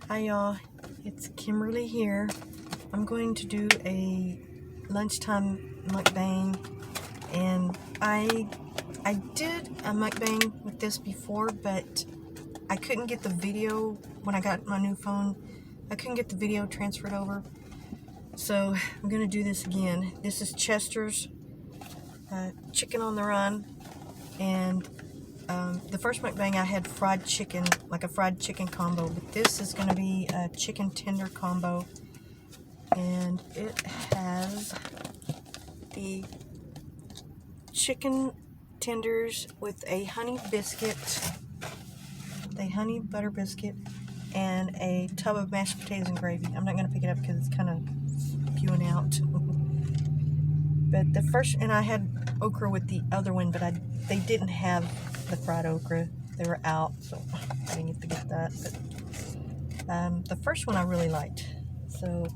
Hi y'all, it's Kimberly here. I'm going to do a lunchtime mukbang, and I did a mukbang with this before, but I couldn't get the video when I got my new phone. I couldn't get the video transferred over, so I'm going to do this again. This is Chester's chicken on the run, and the first mukbang I had fried chicken, like a fried chicken combo, but this is going to be a chicken tender combo, and it has the chicken tenders with a honey butter biscuit, and a tub of mashed potatoes and gravy. I'm not going to pick it up because it's kind of spewing out. But the first, and I had okra with the other one, but they didn't have the fried okra. They were out, so I didn't get to get that. But the first one I really liked. So,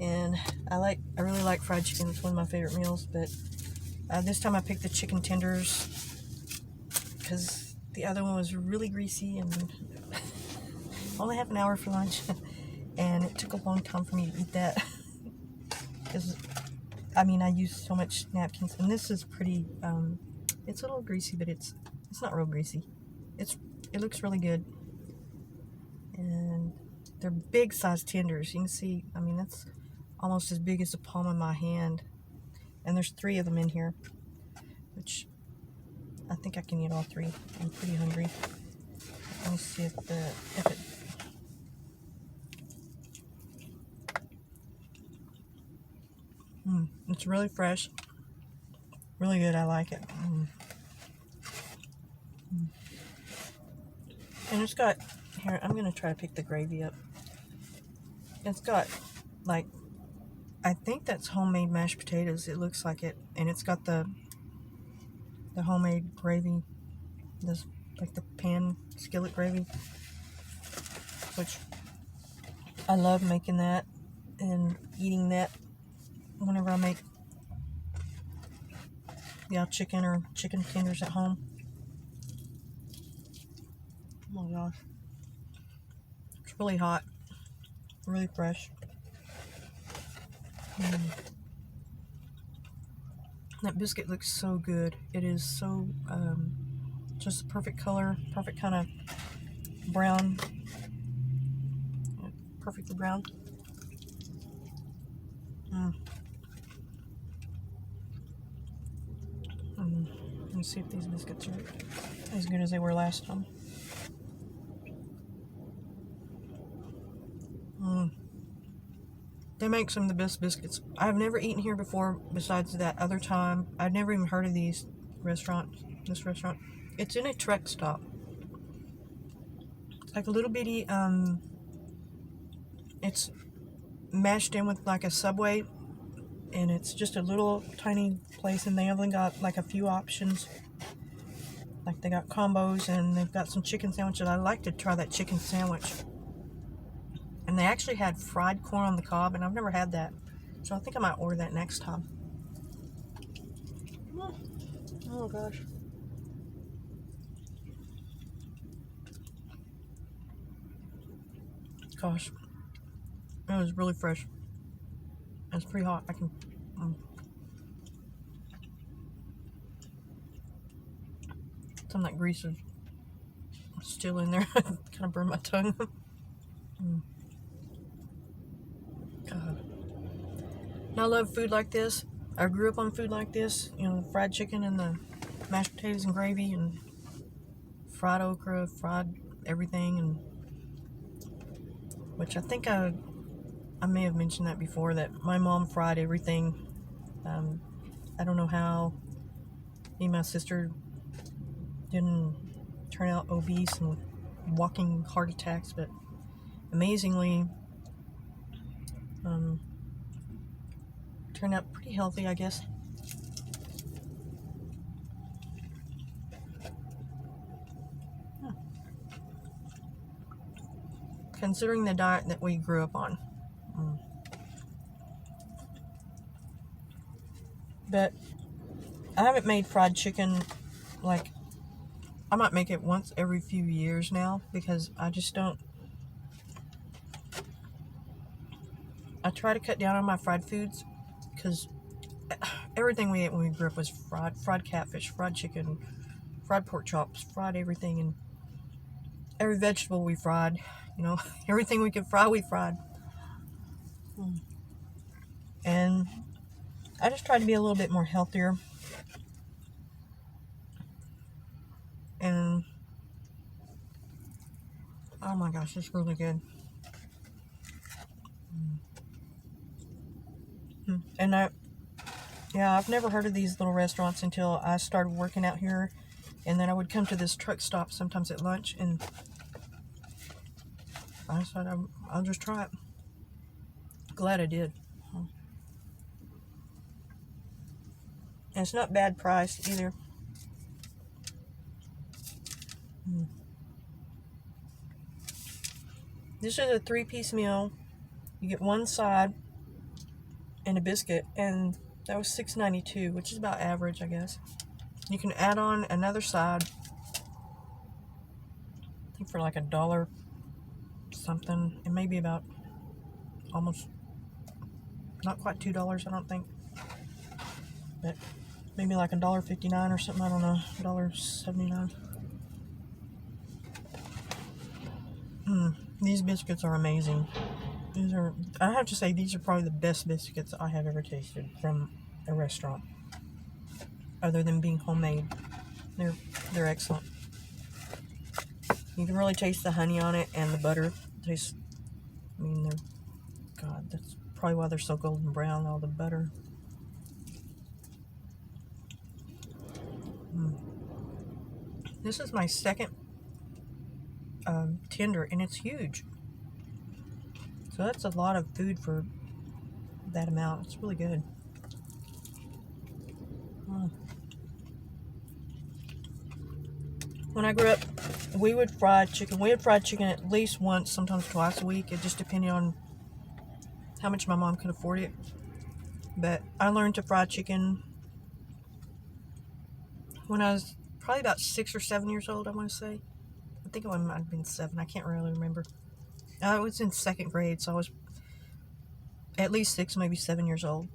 and I really like fried chicken. It's one of my favorite meals. But this time I picked the chicken tenders because the other one was really greasy and only half an hour for lunch, and it took a long time for me to eat that because I used so much napkins, and this is pretty, it's a little greasy, but it's not real greasy. It looks really good, and they're big size tenders. You can see, that's almost as big as the palm of my hand, and there's 3 of them in here, which I think I can eat all 3. I'm pretty hungry. Let me see if it. It's really fresh, really good. I like it. And it's got, here, I'm going to try to pick the gravy up. It's got, like, I think that's homemade mashed potatoes. It looks like it. And it's got the homemade gravy, this, like the pan skillet gravy, which I love making that and eating that whenever I make chicken or chicken tenders at home. Oh my gosh. It's really hot. Really fresh. That biscuit looks so good. It is so, just the perfect color, perfect kind of brown. Perfectly brown. Let me see if these biscuits are as good as they were last time. They make some of the best biscuits. I've never eaten here before besides that other time. I'd never even heard of this restaurant. It's in a truck stop. It's like a little bitty, it's mashed in with like a Subway, and it's just a little tiny place, and they only got like a few options. Like they got combos, and they've got some chicken sandwiches. I'd like to try that chicken sandwich. And they actually had fried corn on the cob, and I've never had that. So I think I might order that next time. Oh gosh. Gosh. It was really fresh. It's pretty hot. I can... Some of that grease is still in there. Kind of burned my tongue. God. And I love food like this. I grew up on food like this. Fried chicken and the mashed potatoes and gravy and fried okra, fried everything, and which I think I may have mentioned that before, that my mom fried everything. I don't know how me and my sister didn't turn out obese and walking heart attacks, but amazingly turned out pretty healthy, I guess. Considering the diet that we grew up on. But I haven't made fried chicken, like, I might make it once every few years now, because I just don't I try to cut down on my fried foods because everything we ate when we grew up was fried. Fried catfish, fried chicken, fried pork chops, fried everything, and every vegetable we fried. You know, everything we could fry, we fried. And I just tried to be a little bit more healthier. And oh my gosh, it's really good. And I've never heard of these little restaurants until I started working out here. And then I would come to this truck stop sometimes at lunch, and I decided I'll just try it. Glad I did. And it's not bad priced either. This is a 3-piece meal. You get one side and a biscuit, and that was $6.92, which is about average, I guess. You can add on another side, I think for like $1 something. It may be about almost, not quite $2, I don't think, but maybe like $1.59 or something. I don't know, $1.79. These biscuits are amazing. I have to say, these are probably the best biscuits I have ever tasted from a restaurant, other than being homemade. They're excellent. You can really taste the honey on it, and the butter tastes, God, that's probably why they're so golden brown, all the butter. This is my second tender, and it's huge. So that's a lot of food for that amount. It's really good. When I grew up, we would fry chicken. We had fried chicken at least once, sometimes twice a week. It just depended on how much my mom could afford it. But I learned to fry chicken when I was probably about 6 or 7 years old, I want to say. I think I might have been 7. I can't really remember. I was in 2nd grade, so I was at least 6, maybe 7 years old.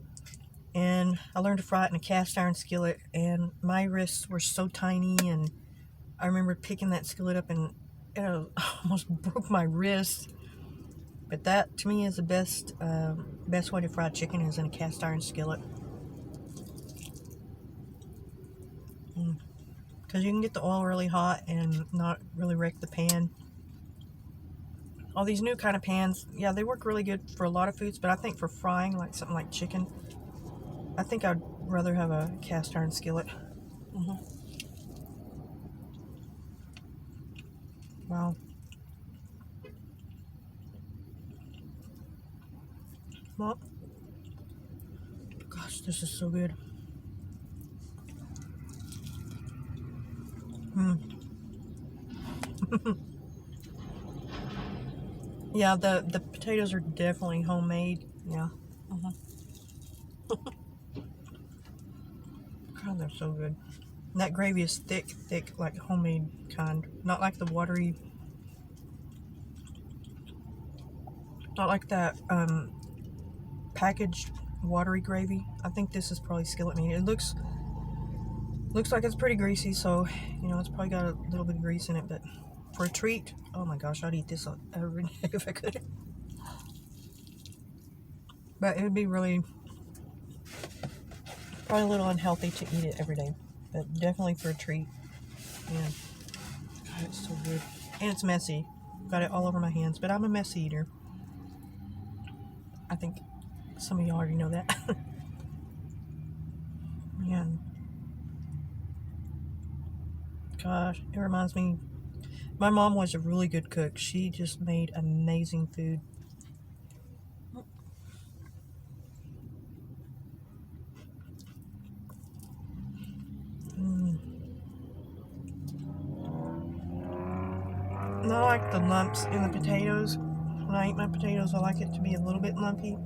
And I learned to fry it in a cast iron skillet, and my wrists were so tiny, and I remember picking that skillet up, and it almost broke my wrist. But that, to me, is the best way to fry chicken, is in a cast iron skillet. Because you can get the oil really hot and not really wreck the pan. All these new kind of pans, yeah, they work really good for a lot of foods, but I think for frying, like something like chicken, I think I'd rather have a cast iron skillet. Wow. Well, gosh, this is so good. Yeah, the potatoes are definitely homemade. Yeah. God, they're so good. And that gravy is thick, like homemade kind. Not like the watery, not like that packaged watery gravy. I think this is probably skillet meat. It looks like it's pretty greasy, so it's probably got a little bit of grease in it. But for a treat, oh my gosh, I'd eat this every day if I could. But it would be really probably a little unhealthy to eat it every day. But definitely for a treat. Yeah. God, it's so good. And it's messy. Got it all over my hands. But I'm a messy eater. I think some of y'all already know that. Man. Gosh, it reminds me. My mom was a really good cook. She just made amazing food. And I like the lumps in the potatoes. When I eat my potatoes, I like it to be a little bit lumpy.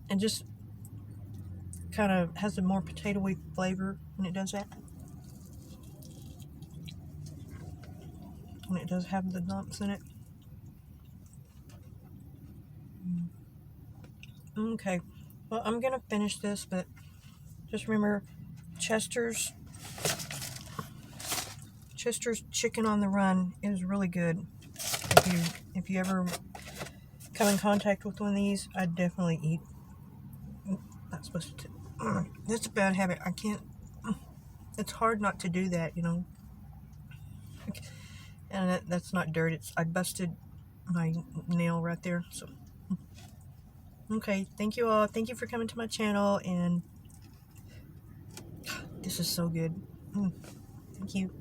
And just kind of has a more potato-y flavor when it does that. When it does have the lumps in it. Okay, well, I'm gonna finish this, but just remember, Chester's chicken on the run is really good. If you ever come in contact with one of these, I'd definitely eat. Not supposed to. That's a bad habit. I can't. It's hard not to do that, you know. And that's not dirt. I busted my nail right there. So, okay. Thank you all. Thank you for coming to my channel. And this is so good. Thank you.